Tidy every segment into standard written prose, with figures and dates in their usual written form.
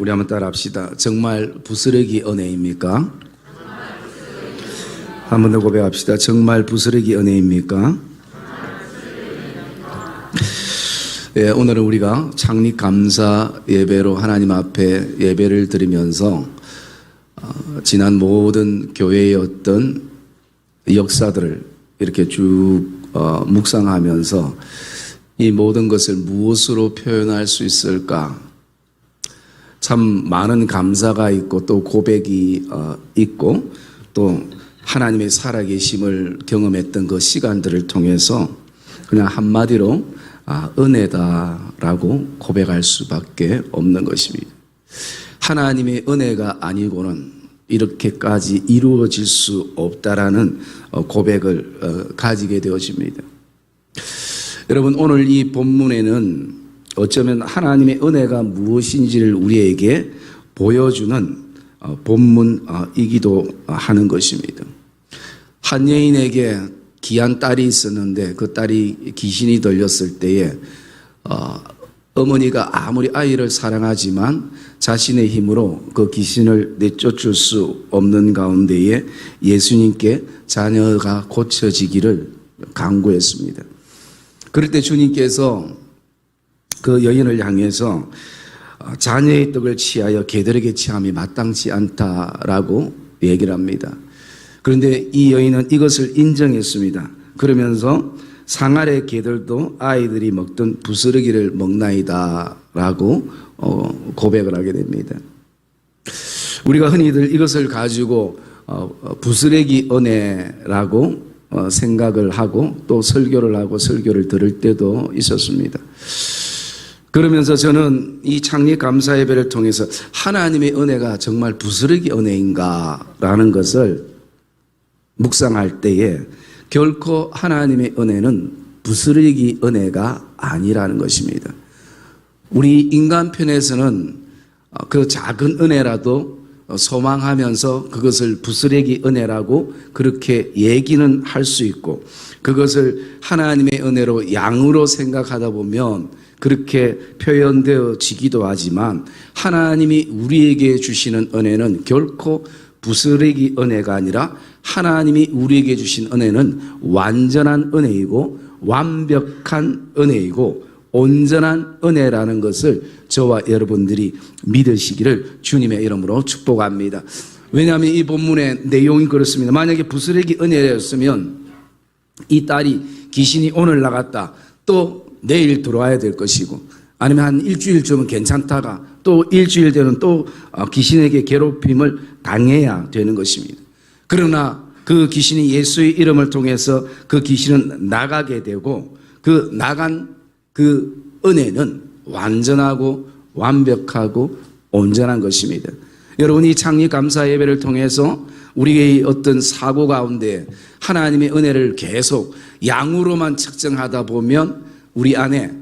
우리 한번 따라 합시다. 정말 부스러기 은혜입니까? 한 번 더 고백합시다. 정말 부스러기 은혜입니까? 예, 오늘은 우리가 창립 감사 예배로 하나님 앞에 예배를 드리면서 지난 모든 교회의 어떤 역사들을 이렇게 쭉 묵상하면서 이 모든 것을 무엇으로 표현할 수 있을까? 참 많은 감사가 있고 또 고백이 있고 또 하나님의 살아계심을 경험했던 그 시간들을 통해서 그냥 한마디로 은혜다라고 고백할 수밖에 없는 것입니다. 하나님의 은혜가 아니고는 이렇게까지 이루어질 수 없다라는 고백을 가지게 되어집니다. 여러분, 오늘 이 본문에는 어쩌면 하나님의 은혜가 무엇인지를 우리에게 보여주는 본문이기도 하는 것입니다. 한 여인에게 귀한 딸이 있었는데 그 딸이 귀신이 들렸을 때에 어머니가 아무리 아이를 사랑하지만 자신의 힘으로 그 귀신을 내쫓을 수 없는 가운데에 예수님께 자녀가 고쳐지기를 간구했습니다. 그럴 때 주님께서 그 여인을 향해서 자녀의 떡을 취하여 개들에게 취함이 마땅치 않다라고 얘기를 합니다. 그런데 이 여인은 이것을 인정했습니다. 그러면서 상아래 개들도 아이들이 먹던 부스러기를 먹나이다 라고 고백을 하게 됩니다. 우리가 흔히들 이것을 가지고 부스러기 은혜라고 생각을 하고 또 설교를 하고 설교를 들을 때도 있었습니다. 그러면서 저는 이 창립 감사 예배를 통해서 하나님의 은혜가 정말 부스러기 은혜인가라는 것을 묵상할 때에 결코 하나님의 은혜는 부스러기 은혜가 아니라는 것입니다. 우리 인간 편에서는 그 작은 은혜라도 소망하면서 그것을 부스러기 은혜라고 그렇게 얘기는 할 수 있고 그것을 하나님의 은혜로 양으로 생각하다 보면 그렇게 표현되어지기도 하지만 하나님이 우리에게 주시는 은혜는 결코 부스러기 은혜가 아니라 하나님이 우리에게 주신 은혜는 완전한 은혜이고 완벽한 은혜이고 온전한 은혜라는 것을 저와 여러분들이 믿으시기를 주님의 이름으로 축복합니다. 왜냐하면 이 본문의 내용이 그렇습니다. 만약에 부스러기 은혜였으면 이 딸이 귀신이 오늘 나갔다 또 내일 들어와야 될 것이고 아니면 한 일주일쯤은 괜찮다가 또 일주일 되는 또 귀신에게 괴롭힘을 당해야 되는 것입니다. 그러나 그 귀신이 예수의 이름을 통해서 그 귀신은 나가게 되고 그 나간 그 은혜는 완전하고 완벽하고 온전한 것입니다. 여러분이 창립 감사 예배를 통해서 우리의 어떤 사고 가운데 하나님의 은혜를 계속 양으로만 측정하다 보면 우리 안에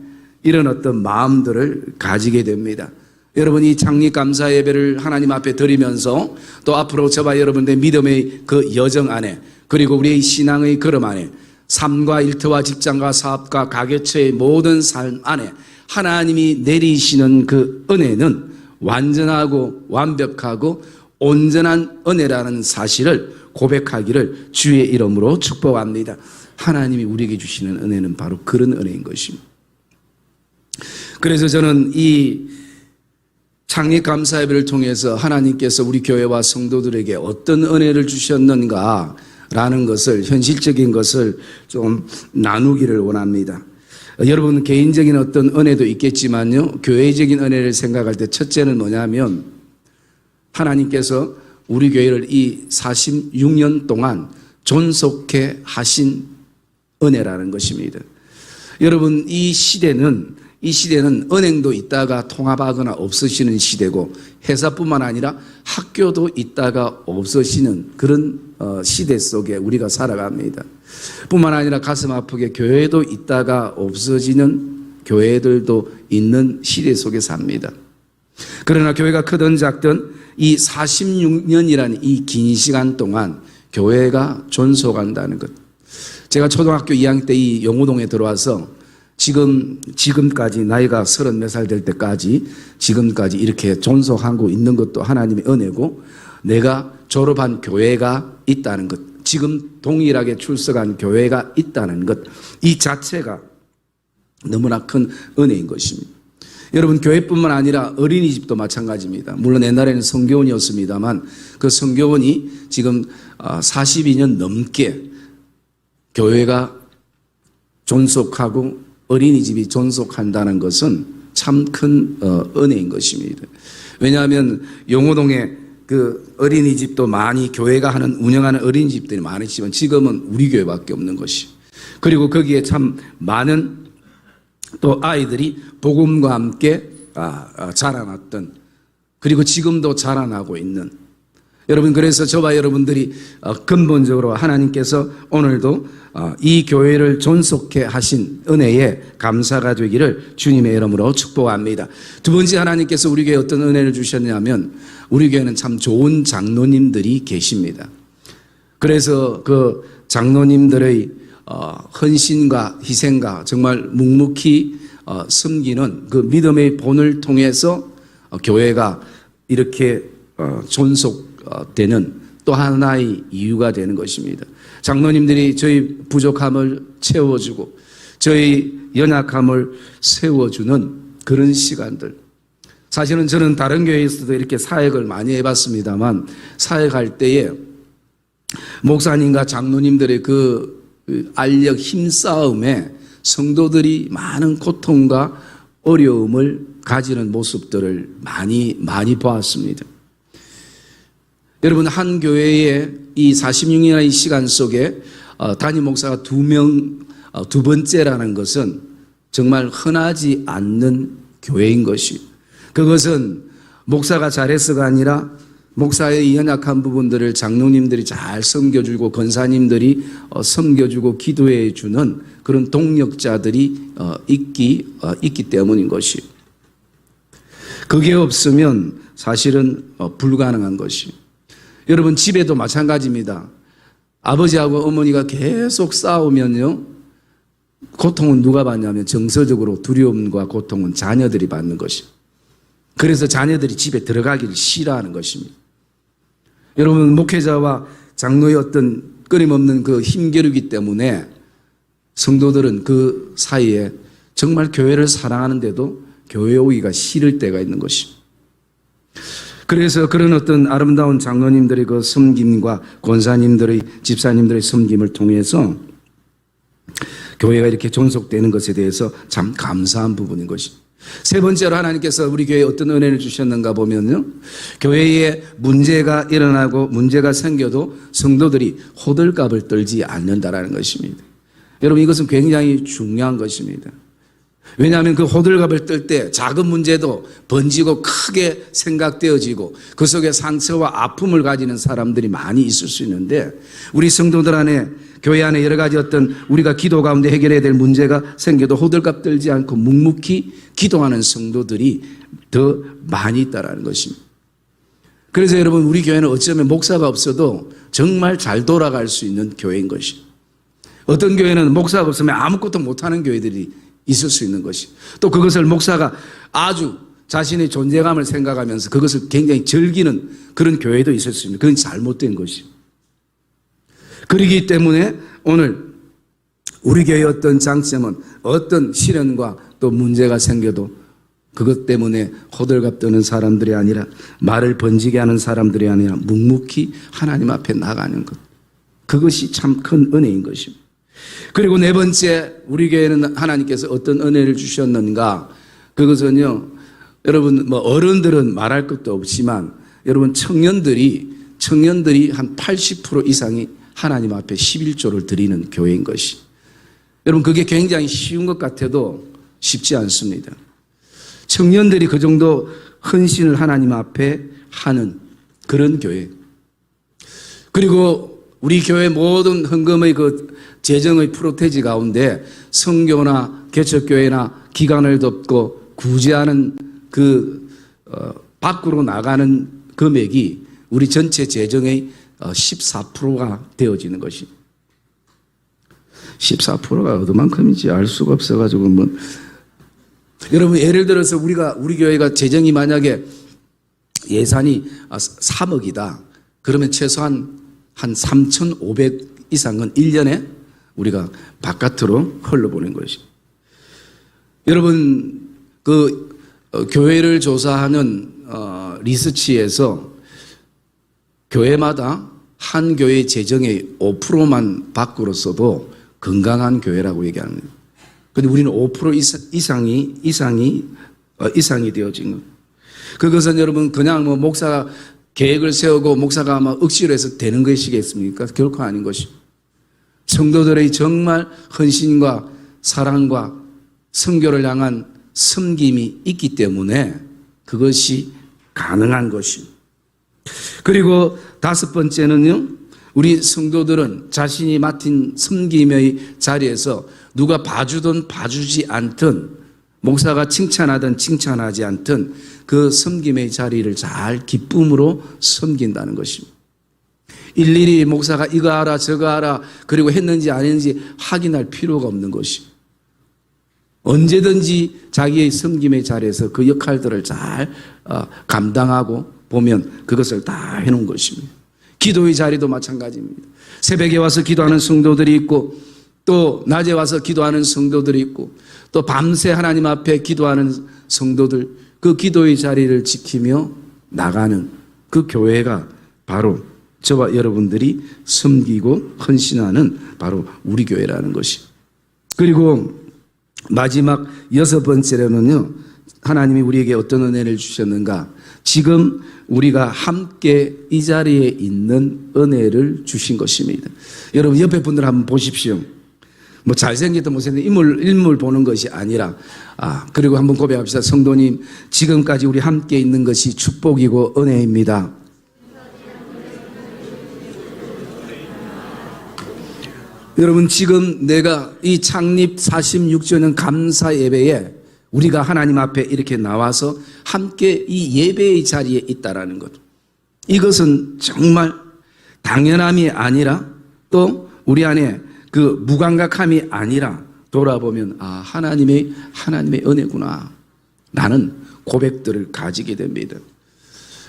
이런 어떤 마음들을 가지게 됩니다. 여러분이 창립 감사 예배를 하나님 앞에 드리면서 또 앞으로 저와 여러분의 믿음의 그 여정 안에 그리고 우리의 신앙의 걸음 안에 삶과 일터와 직장과 사업과 가게처의 모든 삶 안에 하나님이 내리시는 그 은혜는 완전하고 완벽하고 온전한 은혜라는 사실을 고백하기를 주의 이름으로 축복합니다. 하나님이 우리에게 주시는 은혜는 바로 그런 은혜인 것입니다. 그래서 저는 이 창립 감사 예배를 통해서 하나님께서 우리 교회와 성도들에게 어떤 은혜를 주셨는가라는 것을 현실적인 것을 좀 나누기를 원합니다. 여러분 개인적인 어떤 은혜도 있겠지만요. 교회적인 은혜를 생각할 때 첫째는 뭐냐면 하나님께서 우리 교회를 이 46년 동안 존속해 하신 은혜라는 것입니다. 여러분 이 시대는 은행도 있다가 통합하거나 없어지는 시대고 회사뿐만 아니라 학교도 있다가 없어지는 그런 시대 속에 우리가 살아갑니다. 뿐만 아니라 가슴 아프게 교회도 있다가 없어지는 교회들도 있는 시대 속에 삽니다. 그러나 교회가 크든 작든 이 46년이라는 이 긴 시간 동안 교회가 존속한다는 것. 제가 초등학교 2학년 때 이 용호동에 들어와서 지금까지 나이가 30몇 살 될 때까지 지금까지 이렇게 존속하고 있는 것도 하나님의 은혜고, 내가 졸업한 교회가 있다는 것, 지금 동일하게 출석한 교회가 있다는 것, 이 자체가 너무나 큰 은혜인 것입니다. 여러분, 교회뿐만 아니라 어린이집도 마찬가지입니다. 물론 옛날에는 성교원이었습니다만 그 성교원이 지금 42년 넘게 교회가 존속하고 어린이집이 존속한다는 것은 참 큰 은혜인 것입니다. 왜냐하면 용호동에 그 어린이집도 많이 교회가 운영하는 어린이집들이 많으시지만 지금은 우리 교회밖에 없는 것이. 그리고 거기에 참 많은 또 아이들이 복음과 함께 자라났던, 그리고 지금도 자라나고 있는, 여러분, 그래서 저와 여러분들이 근본적으로 하나님께서 오늘도 이 교회를 존속해 하신 은혜에 감사가 되기를 주님의 이름으로 축복합니다. 두 번째, 하나님께서 우리 교회에 어떤 은혜를 주셨냐면 우리 교회는 참 좋은 장로님들이 계십니다. 그래서 그 장로님들의 헌신과 희생과 정말 묵묵히 섬기는 그 믿음의 본을 통해서 교회가 이렇게 존속되는 또 하나의 이유가 되는 것입니다. 장로님들이 저희 부족함을 채워주고 저희 연약함을 세워주는 그런 시간들. 사실은 저는 다른 교회에서도 이렇게 사역을 많이 해봤습니다만, 사역할 때에 목사님과 장로님들의 그 알력 힘싸움에 성도들이 많은 고통과 어려움을 가지는 모습들을 많이 보았습니다. 여러분, 한 교회에 이 46년의 시간 속에 담임 목사가 두 번째라는 것은 정말 흔하지 않는 교회인 것이, 그것은 목사가 잘해서가 아니라 목사의 연약한 부분들을 장로님들이 잘 섬겨주고 권사님들이 섬겨주고 기도해 주는 그런 동력자들이 있기 때문인 것이. 그게 없으면 사실은 불가능한 것이. 여러분, 집에도 마찬가지입니다. 아버지하고 어머니가 계속 싸우면요, 고통은 누가 받냐면 정서적으로 두려움과 고통은 자녀들이 받는 것이. 그래서 자녀들이 집에 들어가기를 싫어하는 것입니다. 여러분, 목회자와 장로의 어떤 끊임없는 그 힘겨루기 때문에 성도들은 그 사이에 정말 교회를 사랑하는데도 교회에 오기가 싫을 때가 있는 것입니다. 그래서 그런 어떤 아름다운 장로님들의 그 섬김과 권사님들의, 집사님들의 섬김을 통해서 교회가 이렇게 존속되는 것에 대해서 참 감사한 부분인 것입니다. 세 번째로 하나님께서 우리 교회에 어떤 은혜를 주셨는가 보면요, 교회에 문제가 일어나고 문제가 생겨도 성도들이 호들갑을 떨지 않는다라는 것입니다. 여러분, 이것은 굉장히 중요한 것입니다. 왜냐하면 그 호들갑을 떨 때 작은 문제도 번지고 크게 생각되어지고 그 속에 상처와 아픔을 가지는 사람들이 많이 있을 수 있는데, 우리 성도들 안에, 교회 안에 여러 가지 어떤 우리가 기도 가운데 해결해야 될 문제가 생겨도 호들갑 떨지 않고 묵묵히 기도하는 성도들이 더 많이 있다는 것입니다. 그래서 여러분, 우리 교회는 어쩌면 목사가 없어도 정말 잘 돌아갈 수 있는 교회인 것이. 어떤 교회는 목사가 없으면 아무것도 못하는 교회들이 있을 수 있는 것이. 또 그것을 목사가 아주 자신의 존재감을 생각하면서 그것을 굉장히 즐기는 그런 교회도 있을 수 있는, 그건 잘못된 것이. 그렇기 때문에 오늘 우리 교회의 어떤 장점은 어떤 시련과 또 문제가 생겨도 그것 때문에 호들갑 떠는 사람들이 아니라, 말을 번지게 하는 사람들이 아니라 묵묵히 하나님 앞에 나가는 것, 그것이 참 큰 은혜인 것입니다. 그리고 네 번째, 우리 교회는 하나님께서 어떤 은혜를 주셨는가, 그것은요, 여러분, 어른들은 말할 것도 없지만 여러분, 청년들이 한 80% 이상이 하나님 앞에 11조를 드리는 교회인 것이. 여러분, 그게 굉장히 쉬운 것 같아도 쉽지 않습니다. 청년들이 그 정도 헌신을 하나님 앞에 하는 그런 교회. 그리고 우리 교회 모든 헌금의 그 재정의 프로테지 가운데 선교나 개척교회나 기관을 돕고 구제하는 그 밖으로 나가는 금액이 우리 전체 재정의 14%가 되어지는 것입니다. 14%가 어디만큼인지 알 수가 없어가지고 뭐. 여러분 예를 들어서 우리 교회가 재정이 만약에 예산이 3억이다. 그러면 최소한 한 3,500 이상은 1년에 우리가 바깥으로 흘러보낸 것이. 여러분 교회를 조사하는 리서치에서 교회마다 한 교회 재정의 5%만 밖으로 써도 건강한 교회라고 얘기합니다. 그런데 우리는 5% 이상이 되어진 것. 그것은 여러분 그냥 뭐 목사가 계획을 세우고 목사가 막 억지로 해서 되는 것이겠습니까? 결코 아닌 것이. 성도들의 정말 헌신과 사랑과 선교를 향한 섬김이 있기 때문에 그것이 가능한 것입니다. 그리고 5번째는요, 우리 성도들은 자신이 맡은 섬김의 자리에서 누가 봐주든 봐주지 않든 목사가 칭찬하든 칭찬하지 않든 그 섬김의 자리를 잘 기쁨으로 섬긴다는 것입니다. 일일이 목사가 이거 하라 저거 하라 그리고 했는지 안 했는지 확인할 필요가 없는 것입니다. 언제든지 자기의 섬김의 자리에서 그 역할들을 잘 감당하고 보면 그것을 다 해놓은 것입니다. 기도의 자리도 마찬가지입니다. 새벽에 와서 기도하는 성도들이 있고 또 낮에 와서 기도하는 성도들이 있고 또 밤새 하나님 앞에 기도하는 성도들, 그 기도의 자리를 지키며 나가는 그 교회가 바로 저와 여러분들이 섬기고 헌신하는 바로 우리 교회라는 것이. 그리고 마지막 6번째로는요, 하나님이 우리에게 어떤 은혜를 주셨는가? 지금 우리가 함께 이 자리에 있는 은혜를 주신 것입니다. 여러분 옆에 분들 한번 보십시오. 뭐 잘생겼든 못생겼든 인물 보는 것이 아니라 그리고 한번 고백합시다. 성도님, 지금까지 우리 함께 있는 것이 축복이고 은혜입니다. 여러분 지금 내가 이 창립 46주년 감사 예배에 우리가 하나님 앞에 이렇게 나와서 함께 이 예배의 자리에 있다라는 것, 이것은 정말 당연함이 아니라 또 우리 안에 그 무감각함이 아니라 돌아보면 하나님의 은혜구나, 나는 고백들을 가지게 됩니다.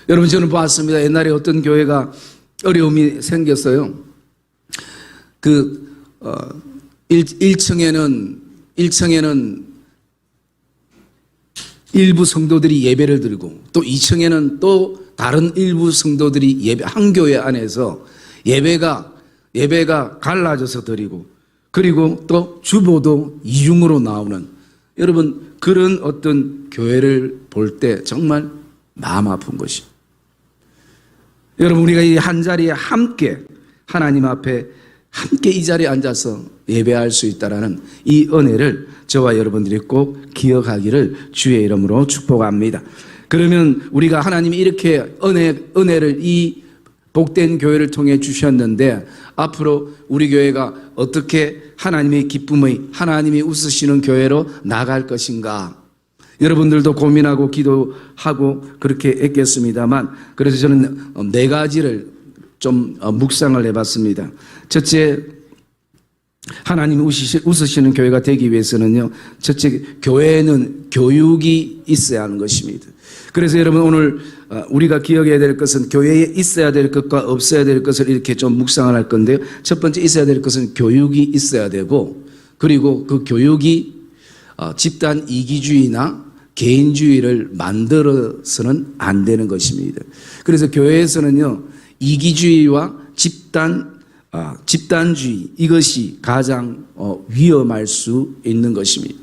여러분 저는 봤습니다. 옛날에 어떤 교회가 어려움이 생겼어요. 1층에는 일부 성도들이 예배를 드리고 또 2층에는 또 다른 일부 성도들이 예배, 한 교회 안에서 예배가 갈라져서 드리고 그리고 또 주보도 이중으로 나오는, 여러분 그런 어떤 교회를 볼 때 정말 마음 아픈 것이. 여러분 우리가 이 한 자리에 함께 하나님 앞에 함께 이 자리에 앉아서 예배할 수 있다라는 이 은혜를 저와 여러분들이 꼭 기억하기를 주의 이름으로 축복합니다. 그러면 우리가 하나님이 이렇게 은혜를 이 복된 교회를 통해 주셨는데 앞으로 우리 교회가 어떻게 하나님의 기쁨의, 하나님이 웃으시는 교회로 나갈 것인가, 여러분들도 고민하고 기도하고 그렇게 했겠습니다만, 그래서 저는 4가지를 좀 묵상을 해봤습니다. 첫째, 하나님이 웃으시는 교회가 되기 위해서는요, 첫째, 교회에는 교육이 있어야 하는 것입니다. 그래서 여러분 오늘 우리가 기억해야 될 것은 교회에 있어야 될 것과 없어야 될 것을 이렇게 좀 묵상을 할 건데요. 첫 번째 있어야 될 것은 교육이 있어야 되고, 그리고 그 교육이 집단 이기주의나 개인주의를 만들어서는 안 되는 것입니다. 그래서 교회에서는요, 이기주의와 집단주의, 이것이 가장 위험할 수 있는 것입니다.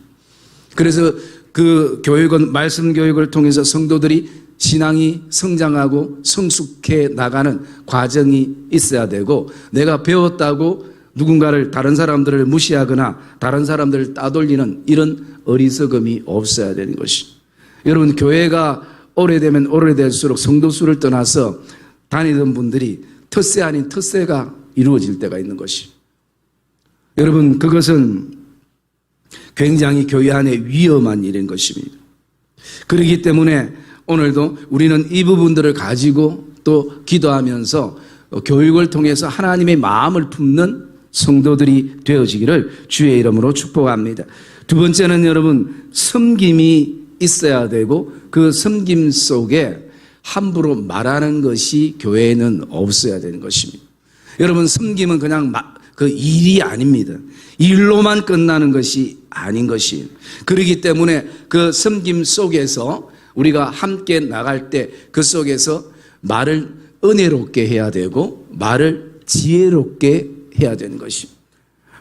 그래서 그 교육은 말씀 교육을 통해서 성도들이 신앙이 성장하고 성숙해 나가는 과정이 있어야 되고, 내가 배웠다고 누군가를, 다른 사람들을 무시하거나 다른 사람들을 따돌리는 이런 어리석음이 없어야 되는 것이. 여러분 교회가 오래되면 오래될수록 성도 수를 떠나서 다니던 분들이 텃세 아닌 텃세가 이루어질 때가 있는 것이. 여러분 그것은 굉장히 교회 안에 위험한 일인 것입니다. 그렇기 때문에 오늘도 우리는 이 부분들을 가지고 또 기도하면서 교육을 통해서 하나님의 마음을 품는 성도들이 되어지기를 주의 이름으로 축복합니다. 두 번째는 여러분, 섬김이 있어야 되고 그 섬김 속에 함부로 말하는 것이 교회에는 없어야 되는 것입니다. 여러분, 섬김은 그냥 그 일이 아닙니다. 일로만 끝나는 것이 아닌 것이에요. 그렇기 때문에 그 섬김 속에서 우리가 함께 나갈 때 그 속에서 말을 은혜롭게 해야 되고 말을 지혜롭게 해야 되는 것입니다.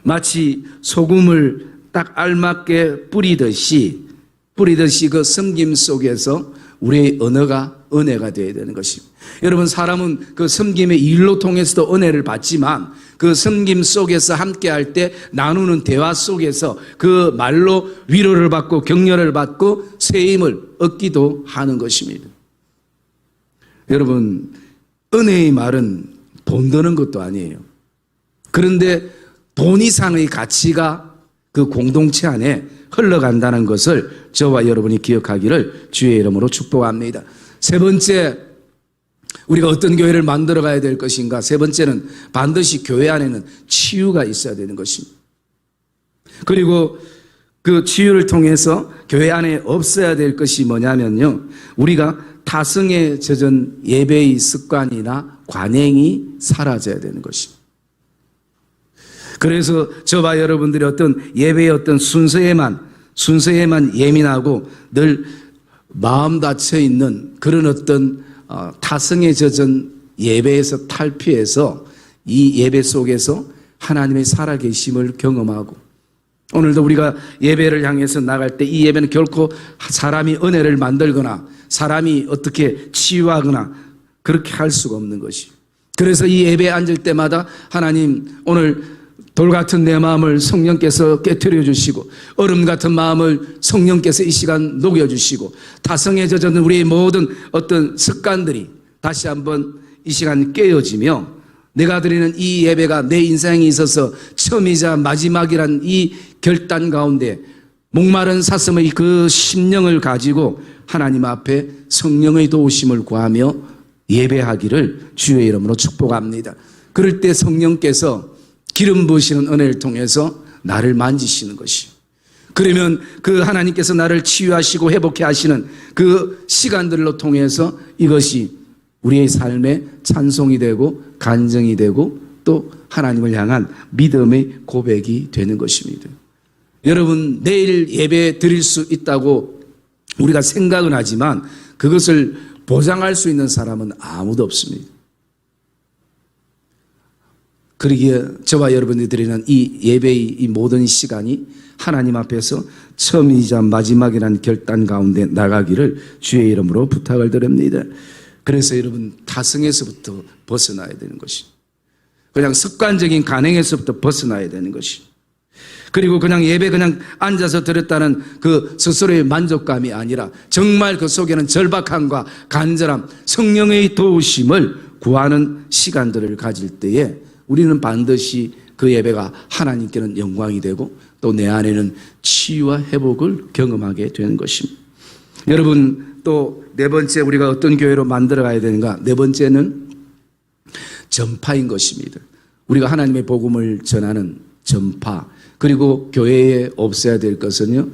마치 소금을 딱 알맞게 뿌리듯이 그 섬김 속에서 우리의 언어가 은혜가 되어야 되는 것입니다. 여러분, 사람은 그 섬김의 일로 통해서도 은혜를 받지만 그 섬김 속에서 함께 할 때 나누는 대화 속에서 그 말로 위로를 받고 격려를 받고 새 힘을 얻기도 하는 것입니다. 여러분, 은혜의 말은 돈 드는 것도 아니에요. 그런데 돈 이상의 가치가 그 공동체 안에 흘러간다는 것을 저와 여러분이 기억하기를 주의 이름으로 축복합니다. 세 번째, 우리가 어떤 교회를 만들어 가야 될 것인가? 세 번째는 반드시 교회 안에는 치유가 있어야 되는 것입니다. 그리고 그 치유를 통해서 교회 안에 없어야 될 것이 뭐냐면요, 우리가 타성에 젖은 예배의 습관이나 관행이 사라져야 되는 것입니다. 그래서 저와 여러분들이 어떤 예배의 어떤 순서에만 예민하고 늘 마음 닫혀 있는 그런 어떤 타성에 젖은 예배에서 탈피해서 이 예배 속에서 하나님의 살아계심을 경험하고, 오늘도 우리가 예배를 향해서 나갈 때 이 예배는 결코 사람이 은혜를 만들거나 사람이 어떻게 치유하거나 그렇게 할 수가 없는 것이. 그래서 이 예배에 앉을 때마다 하나님, 오늘 돌 같은 내 마음을 성령께서 깨트려 주시고 얼음 같은 마음을 성령께서 이 시간 녹여 주시고 타성에 젖은 우리의 모든 어떤 습관들이 다시 한번 이 시간 깨어지며 내가 드리는 이 예배가 내 인생에 있어서 처음이자 마지막이란 이 결단 가운데 목마른 사슴의 그 심령을 가지고 하나님 앞에 성령의 도우심을 구하며 예배하기를 주의 이름으로 축복합니다. 그럴 때 성령께서 기름 부으시는 은혜를 통해서 나를 만지시는 것이, 그러면 그 하나님께서 나를 치유하시고 회복해 하시는 그 시간들로 통해서 이것이 우리의 삶의 찬송이 되고 간증이 되고 또 하나님을 향한 믿음의 고백이 되는 것입니다. 여러분, 내일 예배 드릴 수 있다고 우리가 생각은 하지만 그것을 보장할 수 있는 사람은 아무도 없습니다. 그러기에 저와 여러분이 드리는 이 예배의 이 모든 시간이 하나님 앞에서 처음이자 마지막이라는 결단 가운데 나가기를 주의 이름으로 부탁을 드립니다. 그래서 여러분, 타성에서부터 벗어나야 되는 것이, 그냥 습관적인 간행에서부터 벗어나야 되는 것이, 그리고 그냥 예배 그냥 앉아서 드렸다는 그 스스로의 만족감이 아니라 정말 그 속에는 절박함과 간절함, 성령의 도우심을 구하는 시간들을 가질 때에 우리는 반드시 그 예배가 하나님께는 영광이 되고 또 내 안에는 치유와 회복을 경험하게 되는 것입니다. 여러분, 또 네 번째 우리가 어떤 교회로 만들어 가야 되는가? 네 번째는 전파인 것입니다. 우리가 하나님의 복음을 전하는 전파, 그리고 교회에 없어야 될 것은요,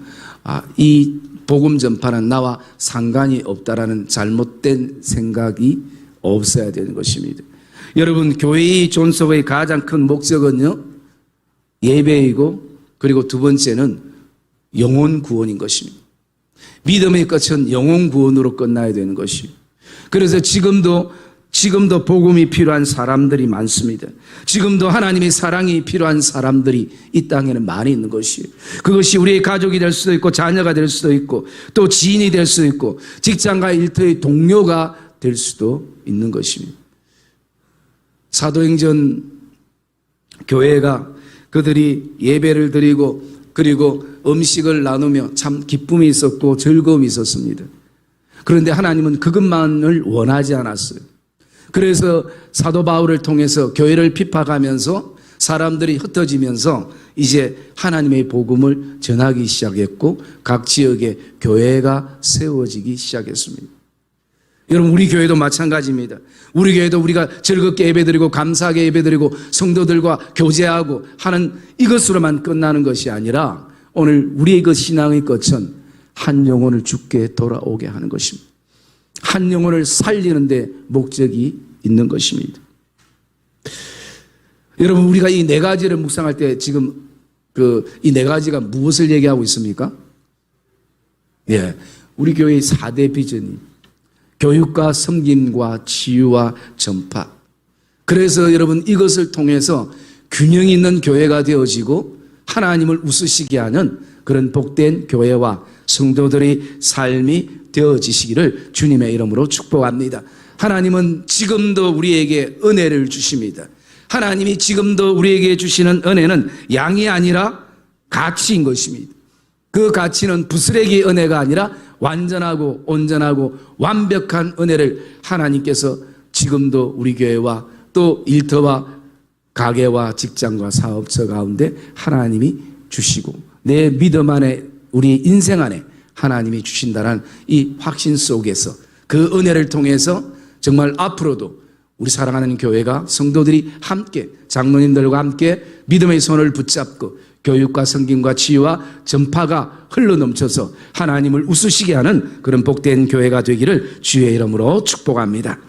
이 복음 전파는 나와 상관이 없다라는 잘못된 생각이 없어야 되는 것입니다. 여러분, 교회의 존속의 가장 큰 목적은요, 예배이고, 그리고 두 번째는 영혼 구원인 것입니다. 믿음의 끝은 영혼 구원으로 끝나야 되는 것입니다. 그래서 지금도 복음이 필요한 사람들이 많습니다. 지금도 하나님의 사랑이 필요한 사람들이 이 땅에는 많이 있는 것이에요. 그것이 우리의 가족이 될 수도 있고 자녀가 될 수도 있고 또 지인이 될 수도 있고 직장과 일터의 동료가 될 수도 있는 것입니다. 사도행전 교회가 그들이 예배를 드리고 그리고 음식을 나누며 참 기쁨이 있었고 즐거움이 있었습니다. 그런데 하나님은 그것만을 원하지 않았어요. 그래서 사도 바울을 통해서 교회를 핍박하면서 사람들이 흩어지면서 이제 하나님의 복음을 전하기 시작했고 각 지역에 교회가 세워지기 시작했습니다. 여러분, 우리 교회도 마찬가지입니다. 우리 교회도 우리가 즐겁게 예배드리고 감사하게 예배드리고 성도들과 교제하고 하는 이것으로만 끝나는 것이 아니라 오늘 우리의 그 신앙의 끝은 한 영혼을 주께 돌아오게 하는 것입니다. 한 영혼을 살리는 데 목적이 있는 것입니다. 여러분, 우리가 이 네 가지를 묵상할 때 지금 이 네 가지가 무엇을 얘기하고 있습니까? 예, 우리 교회의 4대 비전이 교육과 섬김과 치유와 전파. 그래서 여러분, 이것을 통해서 균형 있는 교회가 되어지고 하나님을 웃으시게 하는 그런 복된 교회와 성도들의 삶이 되어지시기를 주님의 이름으로 축복합니다. 하나님은 지금도 우리에게 은혜를 주십니다. 하나님이 지금도 우리에게 주시는 은혜는 양이 아니라 가치인 것입니다. 그 가치는 부스레기 은혜가 아니라 완전하고 온전하고 완벽한 은혜를 하나님께서 지금도 우리 교회와 또 일터와 가게와 직장과 사업처 가운데 하나님이 주시고 내 믿음 안에 우리 인생 안에 하나님이 주신다는 이 확신 속에서 그 은혜를 통해서 정말 앞으로도 우리 사랑하는 교회가 성도들이 함께 장로님들과 함께 믿음의 손을 붙잡고 교육과 섬김과 치유와 전파가 흘러넘쳐서 하나님을 웃으시게 하는 그런 복된 교회가 되기를 주의 이름으로 축복합니다.